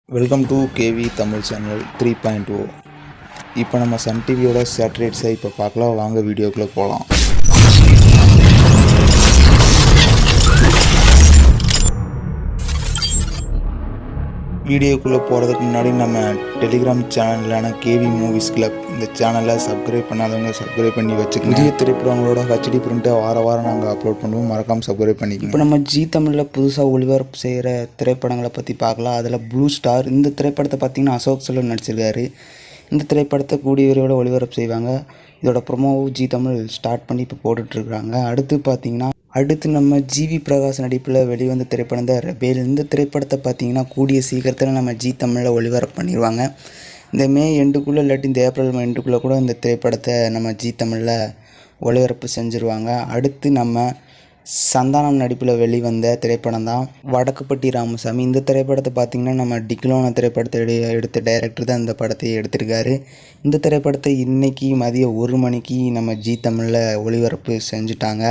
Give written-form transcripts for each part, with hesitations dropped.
Welcome to KV Tamil channel 3.0. இப்போ நம்ம Sun டிவியோட சேட்டலைட்ஸை இப்போ பார்க்கலாம். வாங்க வீடியோக்குள்ளே போகலாம். வீடியோக்குள்ளே போகிறதுக்கு முன்னாடி நம்ம டெலிகிராம் சேனலான கேவி மூவிஸ் கிளப் இந்த சேனலை சப்ஸ்கிரைப் பண்ணாதவங்க சப்ஸ்கிரைப் பண்ணி வச்சுக்கோங்க. புதிய திரைப்படங்களோட ஹெச்டி பிரிண்ட்டை வாரம் நாங்கள் அப்லோட் பண்ணுவோம், மறக்காமல் சப்ஸ்கிரைப் பண்ணிக்கோங்க. இப்போ நம்ம ஜி தமிழில் புதுசாக ஒளிபரப்பு செய்கிற திரைப்படங்களை பற்றி பார்க்கலாம். அதில் ப்ளூ ஸ்டார் இந்த திரைப்படத்தை பார்த்திங்கன்னா அசோக் செல்வன் நடிச்சிருக்காரு. இந்த திரைப்படத்தை கூடிய விரைவில் ஒளிபரப்பு செய்வாங்க. இதோட ப்ரொமோவை ஜி தமிழ் ஸ்டார்ட் பண்ணி இப்போ போட்டுட்ருக்குறாங்க. அடுத்து நம்ம ஜிவி பிரகாஷ் நடிப்பில் வெளிவந்த திரைப்படம் தான் ரெபேல். இந்த திரைப்படத்தை பார்த்திங்கன்னா கூடிய சீக்கிரத்தில் நம்ம ஜி தமிழில் ஒளிபரப்பு பண்ணிடுவாங்க. இந்த மே எண்டுக்குள்ளே இல்லாட்டி இந்த ஏப்ரல் எண்டுக்குள்ளே கூட இந்த திரைப்படத்தை நம்ம ஜி தமிழில் ஒளிபரப்பு செஞ்சுருவாங்க. அடுத்து நம்ம சந்தானம் நடிப்பில் வெளிவந்த திரைப்படம் தான் வடக்குப்பட்டி ராமசாமி. இந்த திரைப்படத்தை பார்த்திங்கன்னா நம்ம டிக்லோன திரைப்படத்தை எடுத்த டைரக்டர் தான் இந்த படத்தை எடுத்திருக்காரு. இந்த திரைப்படத்தை இன்றைக்கி மதியம் 1 மணிக்கு நம்ம ஜி தமிழில் ஒளிபரப்பு செஞ்சுட்டாங்க.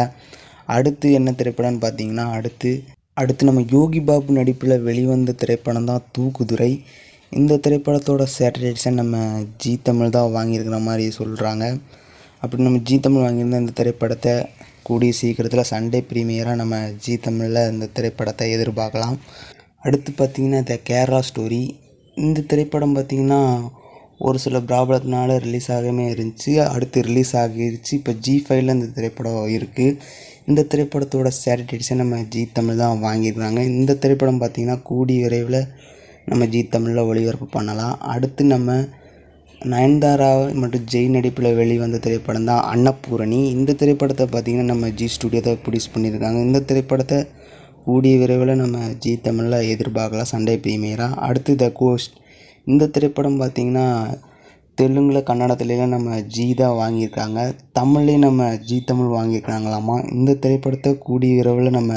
அடுத்து என்ன திரைப்படம்னு பார்த்தீங்கன்னா அடுத்து நம்ம யோகி பாபு நடிப்பில் வெளிவந்த திரைப்படம் தான் தூக்குதுரை. இந்த திரைப்படத்தோட சேட்டலைட்ஸை நம்ம ஜி தமிழ் தான் வாங்கியிருக்கிற மாதிரி சொல்கிறாங்க. அப்படி நம்ம ஜி தமிழ் வாங்கியிருந்த இந்த திரைப்படத்தை கூடிய சீக்கிரத்தில் சண்டே ப்ரீமியராக நம்ம ஜி தமிழில் இந்த திரைப்படத்தை எதிர்பார்க்கலாம். அடுத்து பார்த்திங்கன்னா த கேரளா ஸ்டோரி. இந்த திரைப்படம் பார்த்திங்கன்னா ஒரு சில ப்ராப்ளத்தினால ரிலீஸ் ஆகாமே இருந்துச்சு. அடுத்து ரிலீஸ் ஆகிருச்சு. இப்போ G5ல இந்த திரைப்படம் இருக்குது. இந்த திரைப்படத்தோட சேட்டலைட்ஸை நம்ம ஜி தமிழ் தான் வாங்கியிருக்காங்க. இந்த திரைப்படம் பார்த்திங்கன்னா கூடிய விரைவில் நம்ம ஜி தமிழில் ஒளிபரப்பு பண்ணலாம். அடுத்து நம்ம நயன்தாரா மற்றும் ஜெய் நடிப்பில் வெளிவந்த திரைப்படம் தான் அன்னபூரணி. இந்த திரைப்படத்தை பார்த்திங்கன்னா நம்ம ஜி ஸ்டுடியோ தான் ப்ரொடியூஸ் பண்ணியிருக்காங்க. இந்த திரைப்படத்தை கூடிய விரைவில் நம்ம ஜி தமிழில் எதிர்பார்க்கலாம் சண்டே ப்ரீமியராக. அடுத்து த கோஸ்ட். இந்த திரைப்படம் பார்த்திங்கன்னா தெலுங்கில் கன்னடத்துலேயும் நம்ம ஜி தான் வாங்கியிருக்காங்க. தமிழ்லேயும் நம்ம ஜி தமிழ் வாங்கியிருக்காங்களாமா. இந்த திரைப்படத்தை கூடிய விரைவில் நம்ம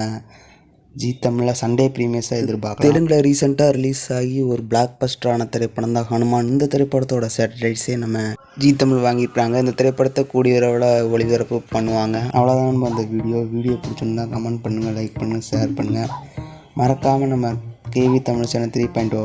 ஜி தமிழில் சண்டே ப்ரீமியர்ஸாக எதிர்பார்க்கலாம். தெலுங்கில் ரீசெண்டாக ரிலீஸ் ஆகி ஒரு பிளாக் பஸ்டரான திரைப்படம் தான் ஹனுமான். இந்த திரைப்படத்தோட சேட்டலைட்ஸே நம்ம ஜி தமிழ் வாங்கியிருக்காங்க. இந்த திரைப்படத்தை கூடிய விரைவில் ஒளிபரப்பு பண்ணுவாங்க. அவ்வளோதான் நம்ம அந்த வீடியோ பிடிச்சிருந்தா கமெண்ட் பண்ணுங்கள், லைக் பண்ணுங்கள், ஷேர் பண்ணுங்கள். மறக்காமல் நம்ம கேவி தமிழ் சேனல் 3.0